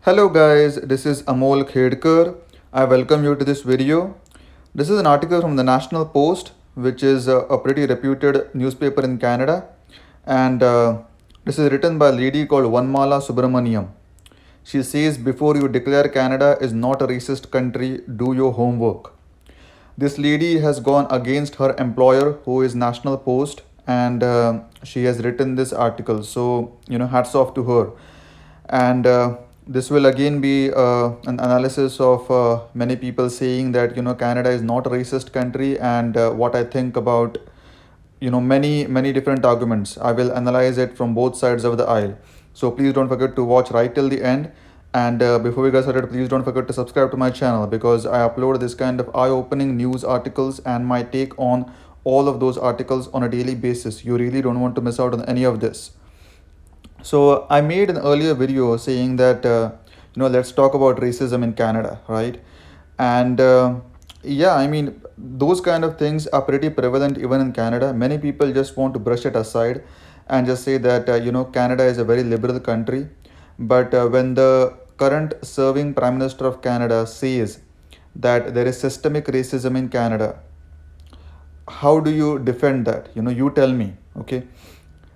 Hello guys, this is Amol Khedkar. I welcome you to this video. This is an article from the National Post, which is a pretty reputed newspaper in Canada. And this is written by a lady called Vanmala Subramaniam. She says, before you declare Canada is not a racist country, do your homework. This lady has gone against her employer, who is National Post, and she has written this article. So, hats off to her. And this will again be an analysis of many people saying that Canada is not a racist country, and what I think about many different arguments. I will analyze it from both sides of the aisle. So please don't forget to watch right till the end. And before we get started, please don't forget to subscribe to my channel, because I upload this kind of eye-opening news articles and my take on all of those articles on a daily basis. You really don't want to miss out on any of this. So I made an earlier video saying that let's talk about racism in Canada, right? And yeah, I mean, those kind of things are pretty prevalent even in Canada. Many people just want to brush it aside and just say that Canada is a very liberal country. But when the current serving Prime Minister of Canada says that there is systemic racism in Canada, how do you defend that? You tell me, okay?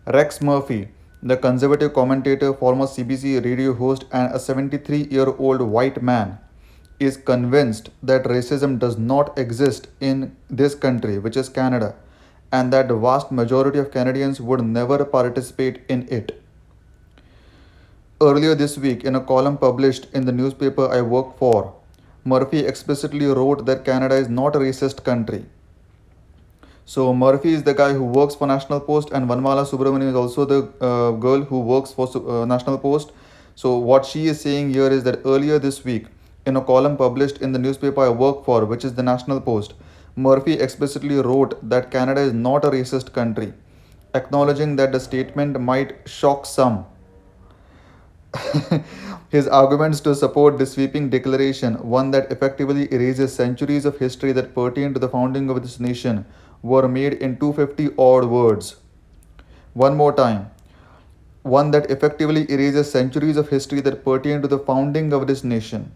Rex Murphy, the conservative commentator, former CBC radio host, and a 73-year-old white man, is convinced that racism does not exist in this country, which is Canada, and that the vast majority of Canadians would never participate in it. Earlier this week, in a column published in the newspaper I work for, Murphy explicitly wrote that Canada is not a racist country. So Murphy is the guy who works for National Post, and Vanmala Subramaniam is also the girl who works for National Post. So what she is saying here is that earlier this week, in a column published in the newspaper I work for, which is the National Post, Murphy explicitly wrote that Canada is not a racist country, acknowledging that the statement might shock some. His arguments to support this sweeping declaration, one that effectively erases centuries of history that pertain to the founding of this nation, were made in 250 odd words. One more time. One that effectively erases centuries of history that pertain to the founding of this nation.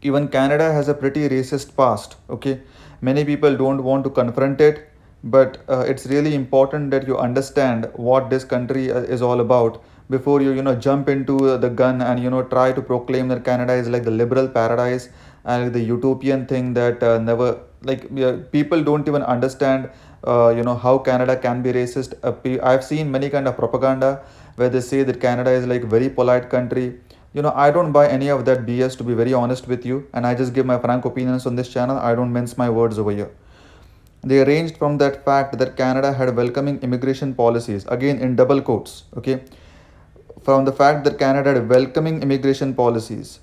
Even Canada has a pretty racist past, okay? Many people don't want to confront it, but it's really important that you understand what this country is all about before you jump into the gun and try to proclaim that Canada is like the liberal paradise and the utopian thing that never, like, people don't even understand how Canada can be racist. I've seen many kind of propaganda where they say that Canada is like very polite country. I don't buy any of that BS, to be very honest with you, and I just give my frank opinions on this channel. I don't mince my words over here. They ranged from that fact that Canada had welcoming immigration policies, again in double quotes, okay? From the fact that Canada had welcoming immigration policies.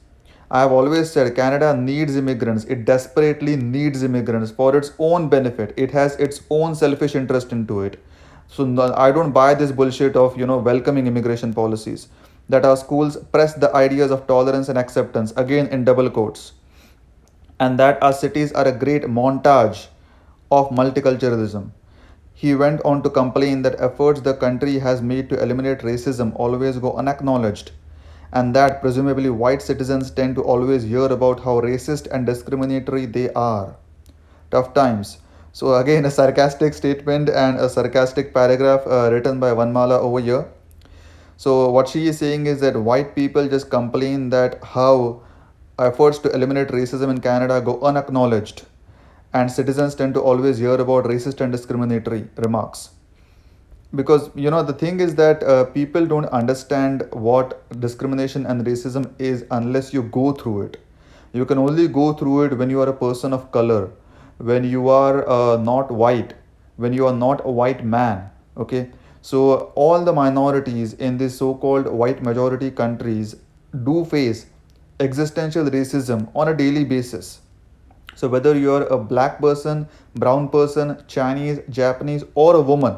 I have always said Canada needs immigrants. It desperately needs immigrants for its own benefit. It has its own selfish interest into it. So no, I don't buy this bullshit of welcoming immigration policies. That our schools press the ideas of tolerance and acceptance, again in double quotes, and that our cities are a great montage of multiculturalism. He went on to complain that efforts the country has made to eliminate racism always go unacknowledged, and that presumably white citizens tend to always hear about how racist and discriminatory they are. Tough times. So, again, a sarcastic statement and a sarcastic paragraph written by Vanmala over here. So, what she is saying is that white people just complain that how efforts to eliminate racism in Canada go unacknowledged, and citizens tend to always hear about racist and discriminatory remarks. Because the thing is that people don't understand what discrimination and racism is unless you go through it. You can only go through it when you are a person of color, when you are not white, when you are not a white man, okay? So all the minorities in these so-called white majority countries do face existential racism on a daily basis. So whether you're a black person, brown person, Chinese, Japanese, or a woman,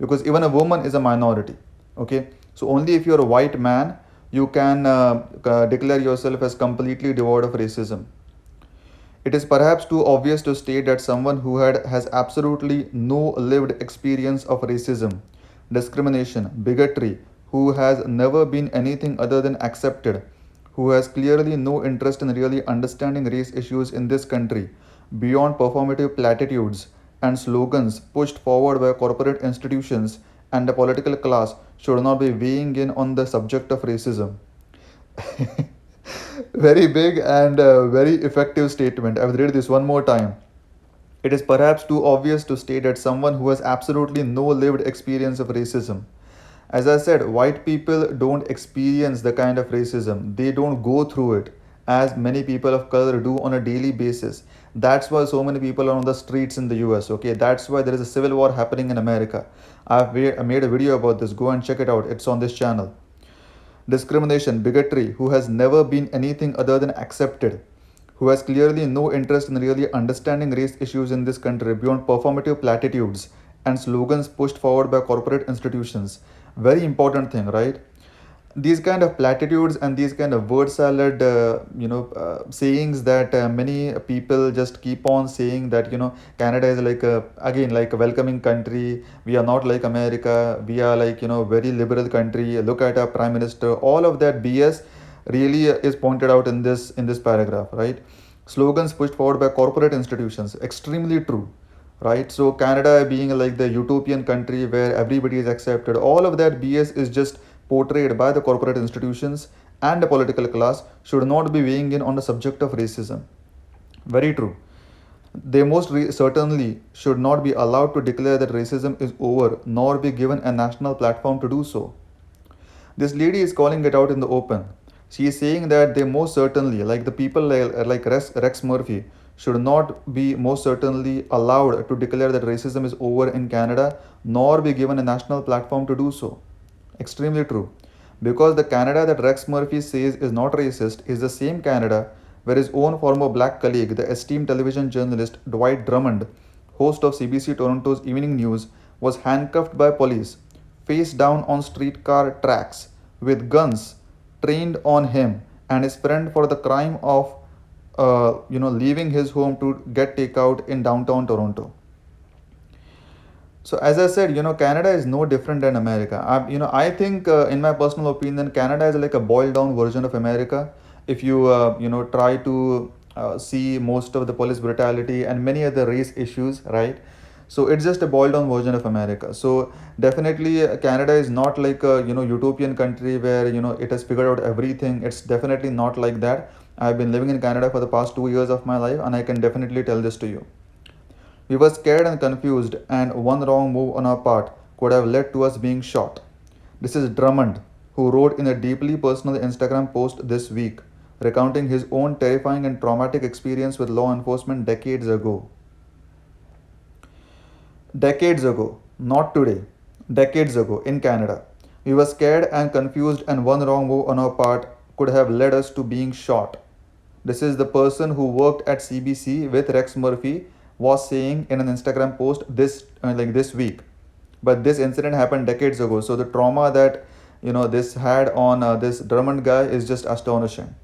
because even a woman is a minority, okay? So only if you're a white man, you can declare yourself as completely devoid of racism. It is perhaps too obvious to state that someone who has absolutely no lived experience of racism, discrimination, bigotry, who has never been anything other than accepted, who has clearly no interest in really understanding race issues in this country beyond performative platitudes and slogans pushed forward by corporate institutions and the political class, should not be weighing in on the subject of racism. Very big and very effective statement. I will read this one more time. It is perhaps too obvious to state that someone who has absolutely no lived experience of racism. As I said, white people don't experience the kind of racism. They don't go through it as many people of color do on a daily basis. That's why so many people are on the streets in the US. Okay, that's why there is a civil war happening in America. I made a video about this. Go and check it out. It's on this channel. Discrimination, bigotry, who has never been anything other than accepted, who has clearly no interest in really understanding race issues in this country beyond performative platitudes and slogans pushed forward by corporate institutions. Very important thing, right? These kind of platitudes and these kind of word salad sayings that many people just keep on saying that Canada is like a, again, like a welcoming country. We are not like America. We are like very liberal country. Look at our prime minister. All of that BS really is pointed out in this paragraph, right? Slogans pushed forward by corporate institutions, extremely true, right? So Canada being like the utopian country where everybody is accepted, all of that BS is just portrayed by the corporate institutions and the political class, should not be weighing in on the subject of racism. Very true. They certainly should not be allowed to declare that racism is over, nor be given a national platform to do so. This lady is calling it out in the open. She is saying that they most certainly, like the people like Rex Murphy, should not be most certainly allowed to declare that racism is over in Canada, nor be given a national platform to do so. Extremely true. Because the Canada that Rex Murphy says is not racist is the same Canada where his own former black colleague, the esteemed television journalist Dwight Drummond, host of CBC Toronto's Evening News, was handcuffed by police, face down on streetcar tracks, with guns trained on him and his friend for the crime of leaving his home to get takeout in downtown Toronto. So as I said, Canada is no different than America. I think, in my personal opinion, Canada is like a boiled down version of America. If you, try to see most of the police brutality and many other race issues, right? So it's just a boiled down version of America. So definitely, Canada is not like a utopian country where it has figured out everything. It's definitely not like that. I've been living in Canada for the past 2 years of my life, and I can definitely tell this to you. We were scared and confused, and one wrong move on our part could have led to us being shot. This is Drummond, who wrote in a deeply personal Instagram post this week, recounting his own terrifying and traumatic experience with law enforcement decades ago. Decades ago, not today, decades ago in Canada. We were scared and confused, and one wrong move on our part could have led us to being shot. This is the person who worked at CBC with Rex Murphy was saying in an Instagram post this week. But this incident happened decades ago, so the trauma that this had on this Drummond guy is just astonishing.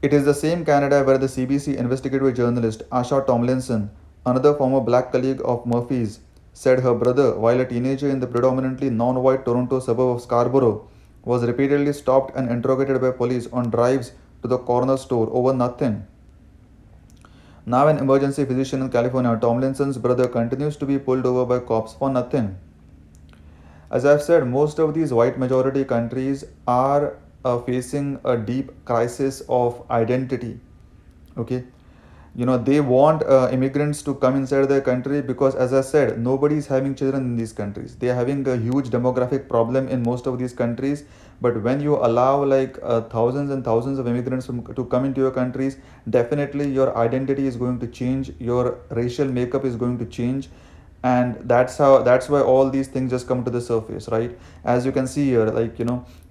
It is the same Canada where the CBC investigative journalist Asha Tomlinson, another former black colleague of Murphy's, said her brother, while a teenager in the predominantly non-white Toronto suburb of Scarborough, was repeatedly stopped and interrogated by police on drives to the corner store over nothing. Now an emergency physician in California, Tomlinson's brother continues to be pulled over by cops for nothing. As I've said, most of these white majority countries are facing a deep crisis of identity. Okay, they want immigrants to come inside their country because, as I said, nobody is having children in these countries. They are having a huge demographic problem in most of these countries. But when you allow like thousands and thousands of immigrants to come into your countries, definitely your identity is going to change, your racial makeup is going to change, and that's why all these things just come to the surface, right? As you can see here, like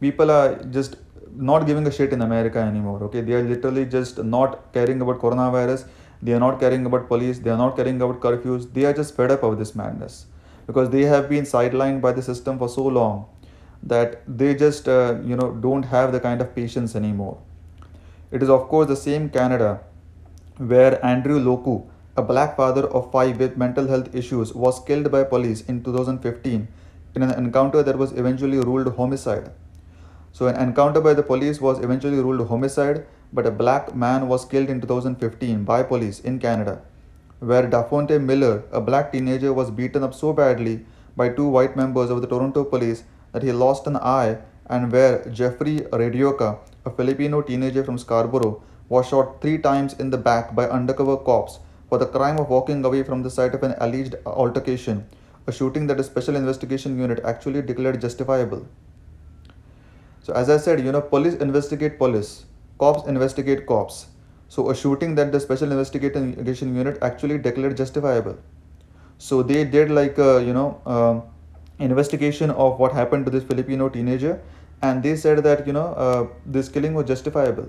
people are just not giving a shit in America anymore. Okay, they are literally just not caring about coronavirus. They are not caring about police. They are not caring about curfews. They are just fed up of this madness because they have been sidelined by the system for so long that they just don't have the kind of patience anymore. It is of course the same Canada where Andrew Loku, a black father of 5 with mental health issues, was killed by police in 2015 in an encounter that was eventually ruled homicide. So an encounter by the police was eventually ruled homicide, but a black man was killed in 2015 by police in Canada, where Dafonte Miller, a black teenager, was beaten up so badly by two white members of the Toronto police that he lost an eye, and where Jeffrey Radioka, a Filipino teenager from Scarborough, was shot 3 times in the back by undercover cops for the crime of walking away from the site of an alleged altercation, a shooting that the Special Investigation Unit actually declared justifiable. So as I said, police investigate police, cops investigate cops. So a shooting that the Special Investigation Unit actually declared justifiable. So they did like investigation of what happened to this Filipino teenager, and they said that this killing was justifiable.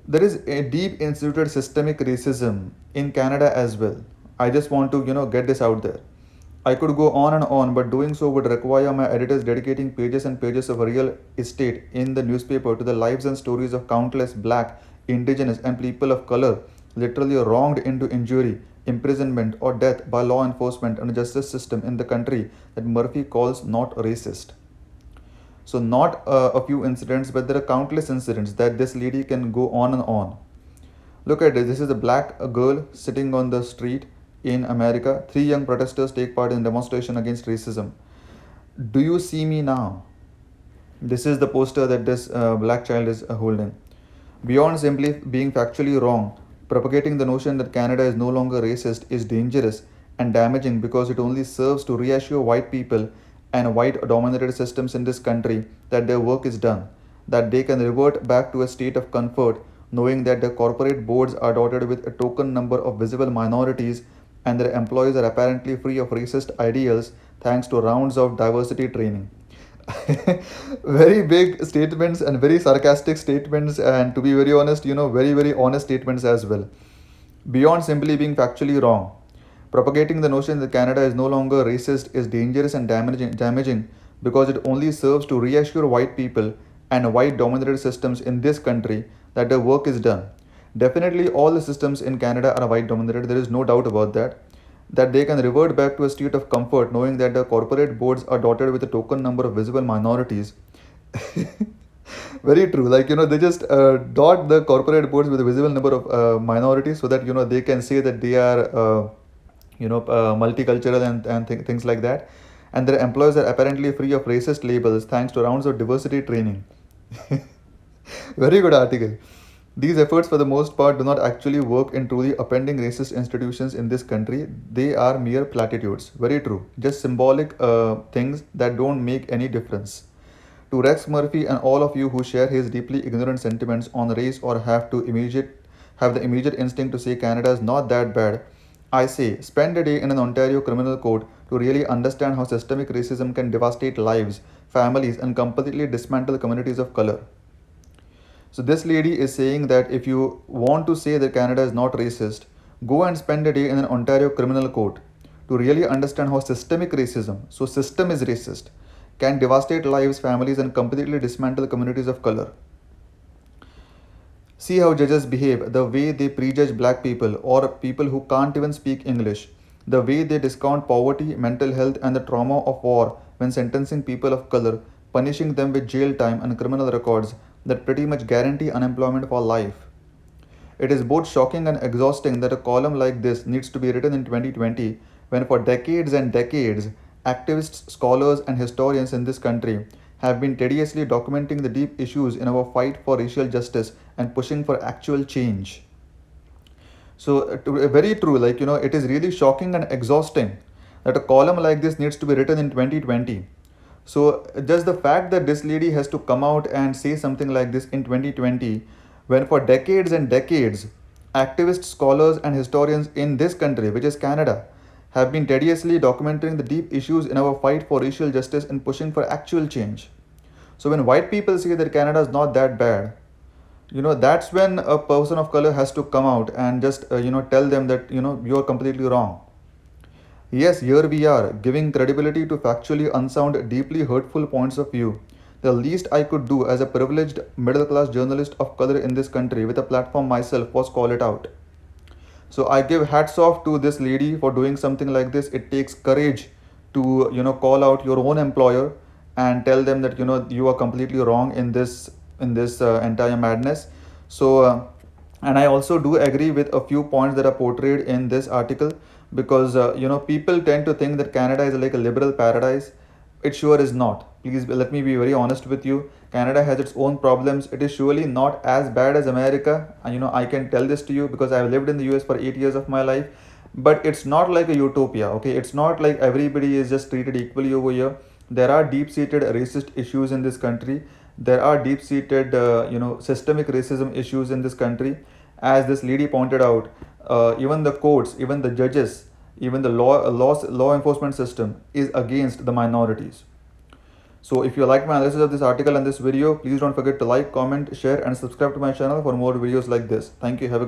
There is a deep instituted systemic racism in Canada as well. I just want to get this out there. I could go on and on, but doing so would require my editors dedicating pages and pages of real estate in the newspaper to the lives and stories of countless black, indigenous, and people of color literally wronged into injury, imprisonment, or death by law enforcement and justice system in the country that Murphy calls not racist. So, not a few incidents, but there are countless incidents that this lady can go on and on. Look at this. This is a black girl sitting on the street in America. 3 young protesters take part in demonstration against racism. Do you see me now? This is the poster that this black child is holding. Beyond simply being factually wrong, propagating the notion that Canada is no longer racist is dangerous and damaging because it only serves to reassure white people and white dominated systems in this country that their work is done, that they can revert back to a state of comfort knowing that their corporate boards are dotted with a token number of visible minorities and their employees are apparently free of racist ideals thanks to rounds of diversity training. Very big statements and very sarcastic statements, and to be very honest, very, very honest statements as well. Beyond simply being factually wrong, propagating the notion that Canada is no longer racist is dangerous and damaging because it only serves to reassure white people and white dominated systems in this country that their work is done. Definitely, all the systems in Canada are white dominated, there is no doubt about that. That they can revert back to a state of comfort knowing that the corporate boards are dotted with a token number of visible minorities. Very true. Like, they just dot the corporate boards with a visible number of minorities so that, they can say that they are, multicultural and things like that. And their employees are apparently free of racist labels thanks to rounds of diversity training. Very good article. These efforts, for the most part, do not actually work in truly upending racist institutions in this country. They are mere platitudes. Very true. Just symbolic things that don't make any difference. To Rex Murphy and all of you who share his deeply ignorant sentiments on race or have the immediate instinct to say Canada is not that bad, I say spend a day in an Ontario criminal court to really understand how systemic racism can devastate lives, families, and completely dismantle communities of color. So this lady is saying that if you want to say that Canada is not racist, go and spend a day in an Ontario criminal court to really understand how systemic racism, so system is racist, can devastate lives, families, and completely dismantle communities of color. See how judges behave, the way they prejudge black people or people who can't even speak English, the way they discount poverty, mental health, and the trauma of war when sentencing people of color, punishing them with jail time and criminal records that pretty much guarantee unemployment for life. It is both shocking and exhausting that a column like this needs to be written in 2020 when for decades and decades, activists, scholars, and historians in this country have been tediously documenting the deep issues in our fight for racial justice and pushing for actual change. So, very true, like, it is really shocking and exhausting that a column like this needs to be written in 2020. So, just the fact that this lady has to come out and say something like this in 2020, when for decades and decades, activists, scholars, and historians in this country, which is Canada, have been tediously documenting the deep issues in our fight for racial justice and pushing for actual change. So, when white people say that Canada is not that bad, that's when a person of color has to come out and just tell them that you're completely wrong. Yes, here we are giving credibility to factually unsound, deeply hurtful points of view. The least I could do as a privileged middle class journalist of color in this country with a platform myself was call it out. So I give hats off to this lady for doing something like this. It takes courage to call out your own employer and tell them that you are completely wrong in this entire madness. So and I also do agree with a few points that are portrayed in this article, because people tend to think that Canada is like a liberal paradise. It sure is not. Please let me be very honest with you. Canada has its own problems. It is surely not as bad as America, and I can tell this to you because I've lived in the US for 8 years of my life. But it's not like a utopia. Okay, it's not like everybody is just treated equally over here. There are deep seated racist issues in this country. There are deep seated systemic racism issues in this country. As this lady pointed out, even the courts, even the judges, even the law enforcement system is against the minorities. So if you like my analysis of this article and this video, please don't forget to like, comment, share and subscribe to my channel for more videos like this. Thank you. Have a good